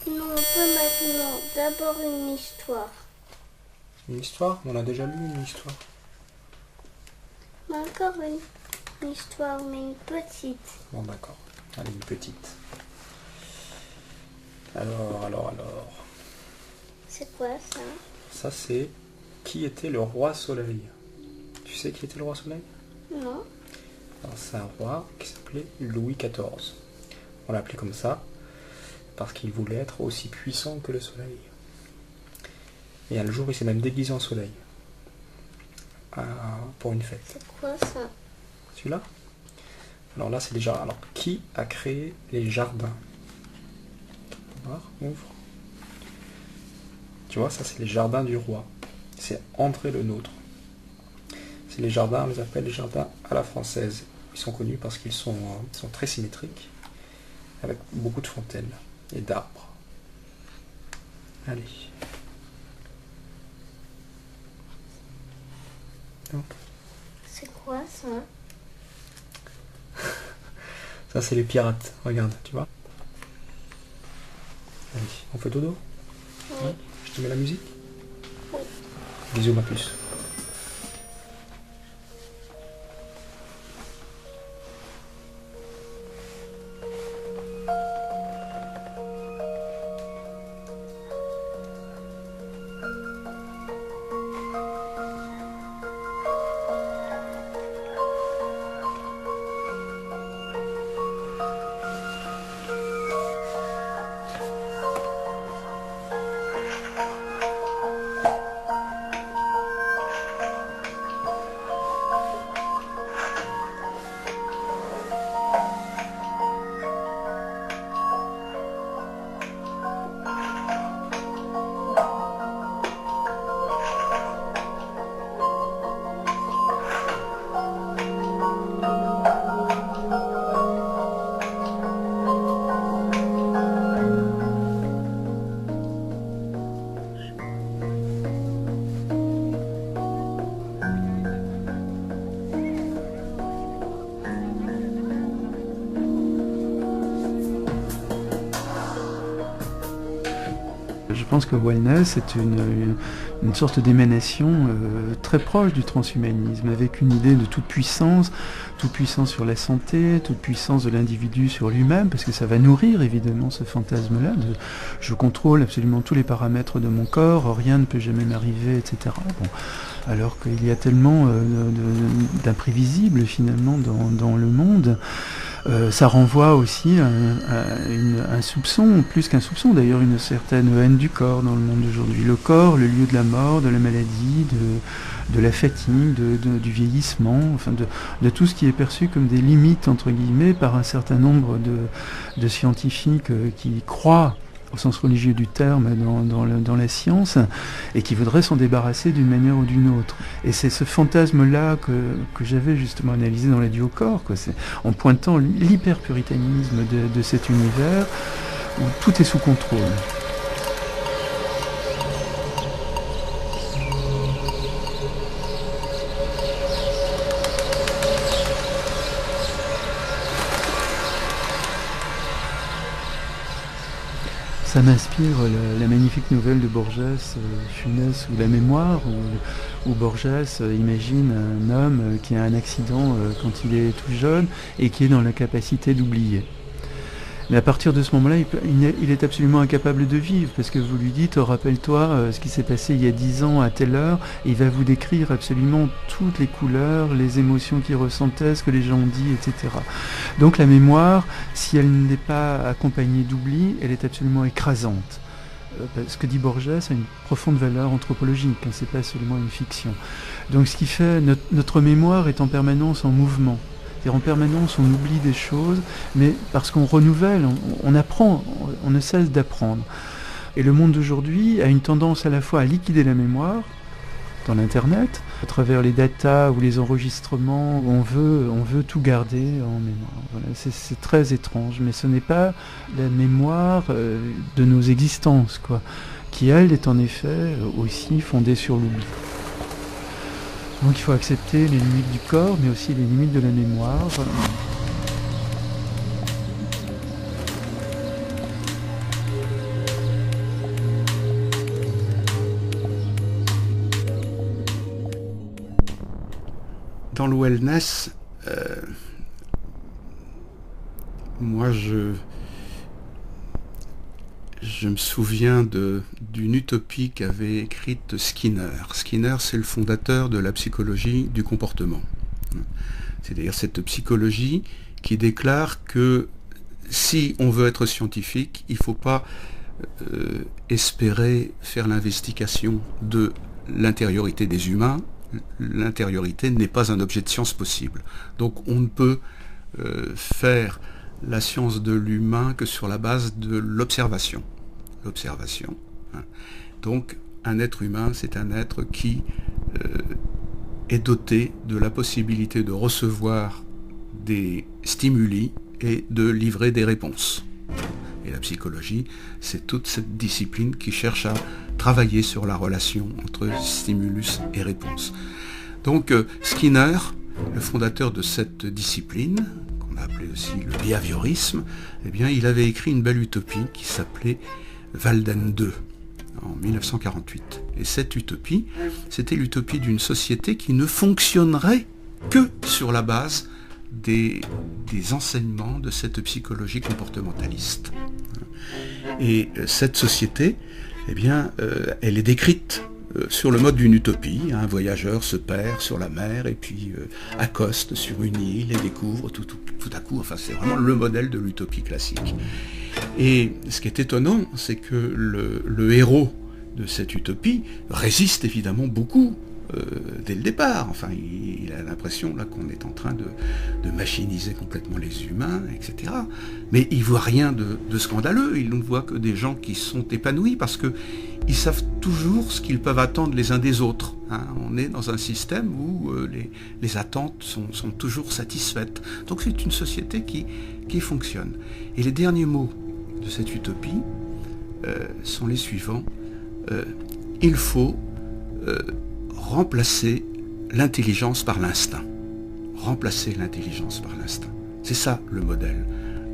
Non, pas maintenant. D'abord une histoire. Une histoire? On a déjà lu une histoire. Mais encore une histoire, mais une petite. Bon, d'accord. Allez, une petite. Alors. C'est quoi ça? Ça, c'est qui était le roi Soleil. Tu sais qui était le roi Soleil? Non. Alors, c'est un roi qui s'appelait Louis XIV. On l'a appelé comme ça parce qu'il voulait être aussi puissant que le soleil. Et un jour, il s'est même déguisé en soleil pour une fête. C'est quoi ça? Celui-là? Alors là, c'est les jardins. Alors, qui a créé les jardins? Voir, ouvre. Tu vois, ça, c'est les jardins du roi. C'est André le Nôtre. C'est les jardins, on les appelle les jardins à la française. Ils sont connus parce qu'ils sont très symétriques, avec beaucoup de fontaines et d'arbres. Allez. Donc, C'est quoi ça? ça, c'est les pirates. Regarde, tu vois. Allez, on fait dodo? Oui. Je te mets la musique? Oui. Bisous, ma puce. Je pense que wellness est une sorte d'émanation très proche du transhumanisme, avec une idée de toute puissance sur la santé, toute puissance de l'individu sur lui-même, parce que ça va nourrir évidemment ce fantasme-là. Je contrôle absolument tous les paramètres de mon corps, rien ne peut jamais m'arriver, etc. Bon. Alors qu'il y a tellement d'imprévisibles finalement dans le monde. Ça renvoie aussi à un soupçon, plus qu'un soupçon d'ailleurs, une certaine haine du corps dans le monde d'aujourd'hui. Le corps, le lieu de la mort, de la maladie, de la fatigue, du vieillissement, enfin de tout ce qui est perçu comme des limites entre guillemets par un certain nombre de scientifiques qui croient au sens religieux du terme dans la science, et qui voudraient s'en débarrasser d'une manière ou d'une autre. Et c'est ce fantasme-là que j'avais justement analysé dans l'adieu au corps, quoi. C'est en pointant l'hyper-puritanisme de cet univers où tout est sous contrôle. Ça m'inspire la magnifique nouvelle de Borges, Funès ou La Mémoire, où Borges imagine un homme qui a un accident quand il est tout jeune et qui est dans l'incapacité d'oublier. Mais à partir de ce moment-là, il est absolument incapable de vivre, parce que vous lui dites, rappelle-toi ce qui s'est passé il y a 10 ans à telle heure, et il va vous décrire absolument toutes les couleurs, les émotions qu'il ressentait, ce que les gens ont dit, etc. Donc la mémoire, si elle n'est pas accompagnée d'oubli, elle est absolument écrasante. Ce que dit Borges a une profonde valeur anthropologique, hein, c'est pas seulement une fiction. Donc ce qui fait, notre mémoire est en permanence en mouvement. C'est-à-dire en permanence, on oublie des choses, mais parce qu'on renouvelle, on apprend, on ne cesse d'apprendre. Et le monde d'aujourd'hui a une tendance à la fois à liquider la mémoire, dans l'Internet, à travers les datas ou les enregistrements, où on veut tout garder en mémoire. Voilà, c'est très étrange, mais ce n'est pas la mémoire de nos existences, quoi, qui, elle, est en effet aussi fondée sur l'oubli. Donc il faut accepter les limites du corps, mais aussi les limites de la mémoire. dans le wellness, moi je me souviens d'une utopie qu'avait écrite Skinner. Skinner, c'est le fondateur de la psychologie du comportement. C'est-à-dire cette psychologie qui déclare que si on veut être scientifique, il ne faut pas espérer faire l'investigation de l'intériorité des humains. L'intériorité n'est pas un objet de science possible. Donc on ne peut faire la science de l'humain que sur la base de l'observation. L'observation. Hein. Donc un être humain, c'est un être qui est doté de la possibilité de recevoir des stimuli et de livrer des réponses. Et la psychologie, c'est toute cette discipline qui cherche à travailler sur la relation entre stimulus et réponse. Donc Skinner, le fondateur de cette discipline, qu'on a appelé aussi le behaviorisme, eh bien, il avait écrit une belle utopie qui s'appelait Walden 2 en 1948. Et cette utopie, c'était l'utopie d'une société qui ne fonctionnerait que sur la base des enseignements de cette psychologie comportementaliste. Et cette société, eh bien, elle est décrite sur le mode d'une utopie. Un voyageur se perd sur la mer et puis accoste sur une île et découvre tout à coup, enfin c'est vraiment le modèle de l'utopie classique. Et ce qui est étonnant, c'est que le héros de cette utopie résiste évidemment beaucoup dès le départ. Enfin, il a l'impression là qu'on est en train de machiniser complètement les humains, etc. Mais il ne voit rien de scandaleux. Il ne voit que des gens qui sont épanouis parce qu'ils savent toujours ce qu'ils peuvent attendre les uns des autres. Hein. On est dans un système où les attentes sont toujours satisfaites. Donc c'est une société qui fonctionne. Et les derniers mots de cette utopie sont les suivants. Il faut remplacer l'intelligence par l'instinct. Remplacer l'intelligence par l'instinct. C'est ça le modèle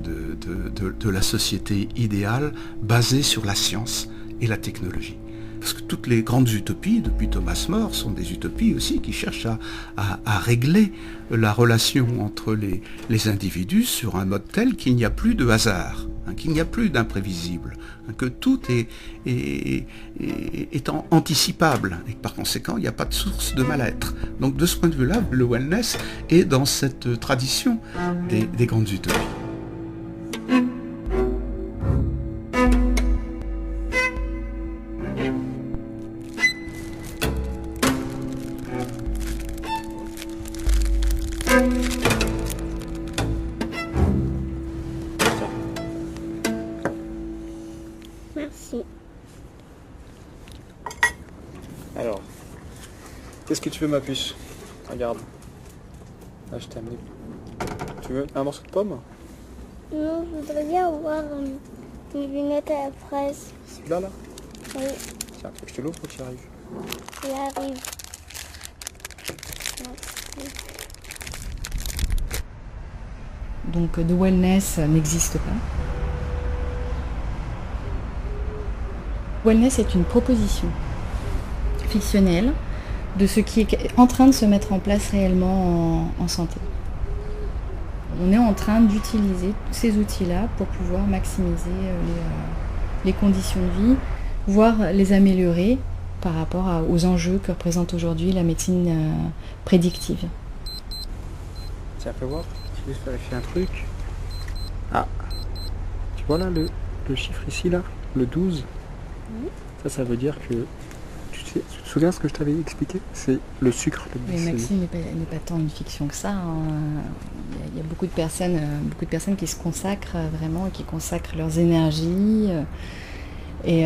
de la société idéale basée sur la science et la technologie. Parce que toutes les grandes utopies, depuis Thomas More, sont des utopies aussi qui cherchent à régler la relation entre les individus sur un mode tel qu'il n'y a plus de hasard, hein, qu'il n'y a plus d'imprévisible, hein, que tout est anticipable et que par conséquent il n'y a pas de source de mal-être. Donc de ce point de vue-là, le wellness est dans cette tradition des grandes utopies. Merci. Alors, qu'est-ce que tu veux, ma puce? Regarde. Là, je t'ai amené. Tu veux un morceau de pomme? Non, je voudrais bien avoir une lunette à la fraise. Celui-là, là? Oui, Tiens, tu veux que je te l'ouvre ou que tu y arrives? il arrive. Merci. Donc de wellness n'existe pas. Wellness est une proposition fictionnelle de ce qui est en train de se mettre en place réellement en santé. On est en train d'utiliser ces outils-là pour pouvoir maximiser les conditions de vie, voire les améliorer par rapport aux enjeux que représente aujourd'hui la médecine prédictive. Tiens, fais voir. Je vais juste vérifier un truc. Ah. Tu vois là le chiffre ici, là? Le 12. Oui. Ça veut dire que... Tu te souviens ce que je t'avais expliqué? C'est le sucre. Mais Maxime n'est pas tant une fiction que ça. Hein. Il y a beaucoup de personnes qui se consacrent vraiment et qui consacrent leurs énergies et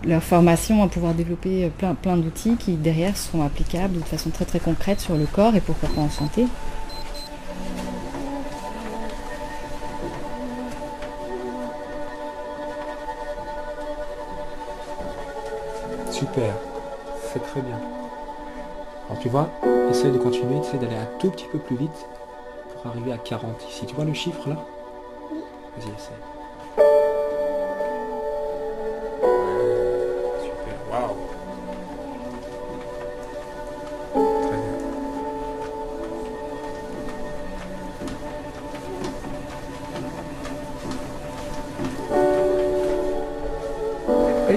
leur formation à pouvoir développer plein d'outils qui derrière sont applicables de façon très très concrète sur le corps et pourquoi pas en santé. Super, c'est très bien. Alors tu vois, essaye de continuer, essaye d'aller un tout petit peu plus vite pour arriver à 40 ici. Tu vois le chiffre là? Oui. Vas-y, essaye. Ouais, super, waouh. Très bien.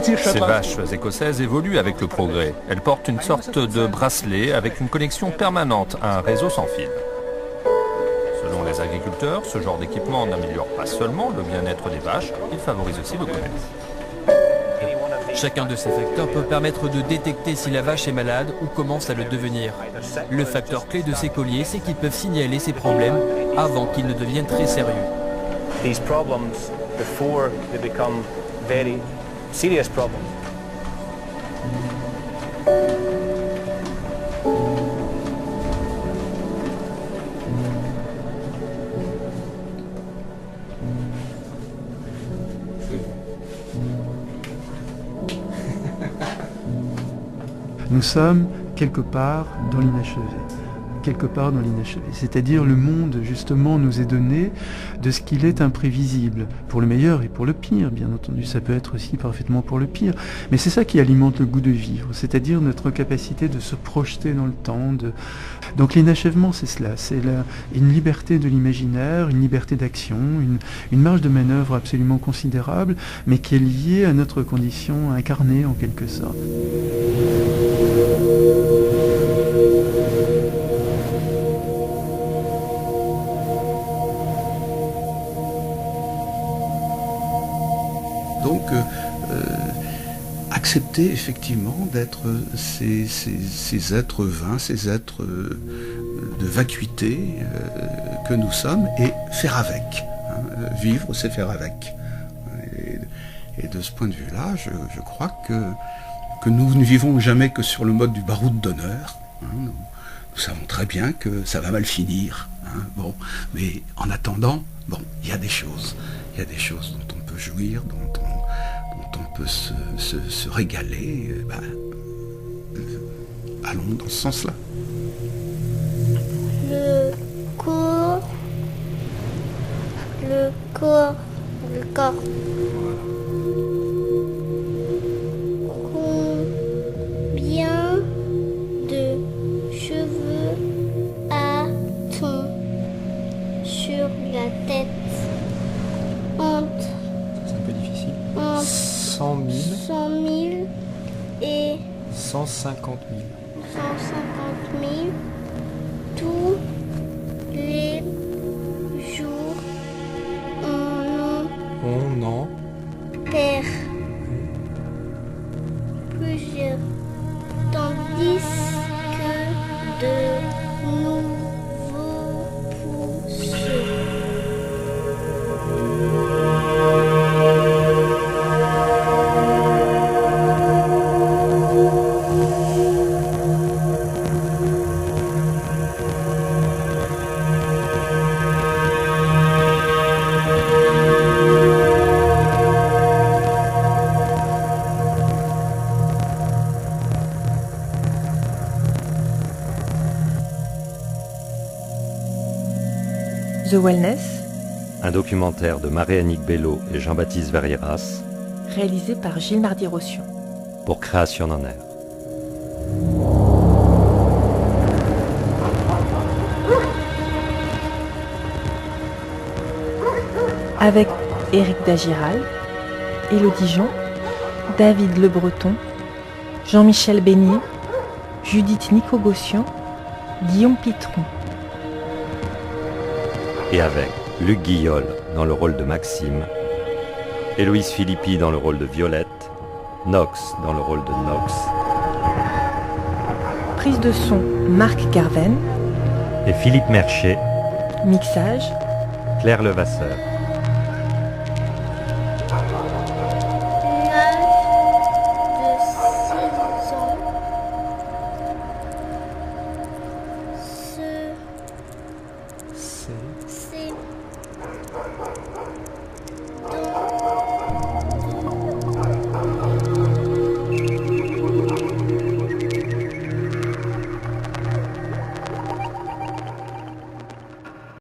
Ces vaches écossaises évoluent avec le progrès. Elles portent une sorte de bracelet avec une connexion permanente à un réseau sans fil. Selon les agriculteurs, ce genre d'équipement n'améliore pas seulement le bien-être des vaches, il favorise aussi le commerce. Chacun de ces facteurs peut permettre de détecter si la vache est malade ou commence à le devenir. Le facteur clé de ces colliers, c'est qu'ils peuvent signaler ces problèmes avant qu'ils ne deviennent très sérieux. These problems before they become very serious problems. Nous sommes quelque part dans l'inachevé. Quelque part dans l'inachevé. C'est-à-dire le monde, justement, nous est donné de ce qu'il est imprévisible, pour le meilleur et pour le pire, bien entendu, ça peut être aussi parfaitement pour le pire, mais c'est ça qui alimente le goût de vivre, c'est-à-dire notre capacité de se projeter dans le temps. Donc l'inachèvement, c'est cela, c'est une liberté de l'imaginaire, une liberté d'action, une marge de manœuvre absolument considérable, mais qui est liée à notre condition incarnée en quelque sorte. Donc, accepter effectivement d'être ces êtres vains, ces êtres de vacuité que nous sommes, et faire avec. Vivre, c'est faire avec. Et de ce point de vue-là, je crois que nous ne vivons jamais que sur le mode du baroud d'honneur. Nous savons très bien que ça va mal finir. Bon, mais en attendant, bon, il y a des choses dont on peut jouir, dont on peut se régaler. Allons dans ce sens-là. Le corps. Combien de cheveux a-t-on sur la tête? C'est un peu difficile. 100 000. 100 000 et 150 000. 150 000 tous les jours On en perd plusieurs, tandis que de nouveaux poussent. The Wellness, un documentaire de Marie-Annick Bello et Jean-Baptiste Verrieras, réalisé par Gilles Mardy-Rossian, pour Création en Air. avec Éric Dagiral, Élodie Jean, David Le Breton, Jean-Michel Beignet, Judith Nicogossian, Guillaume Pitron. Et avec Luc Guillol dans le rôle de Maxime, Héloïse Philippi dans le rôle de Violette, Nox dans le rôle de Nox. Prise de son, Marc Garven. Et Philippe Merchet. Mixage, Claire Levasseur.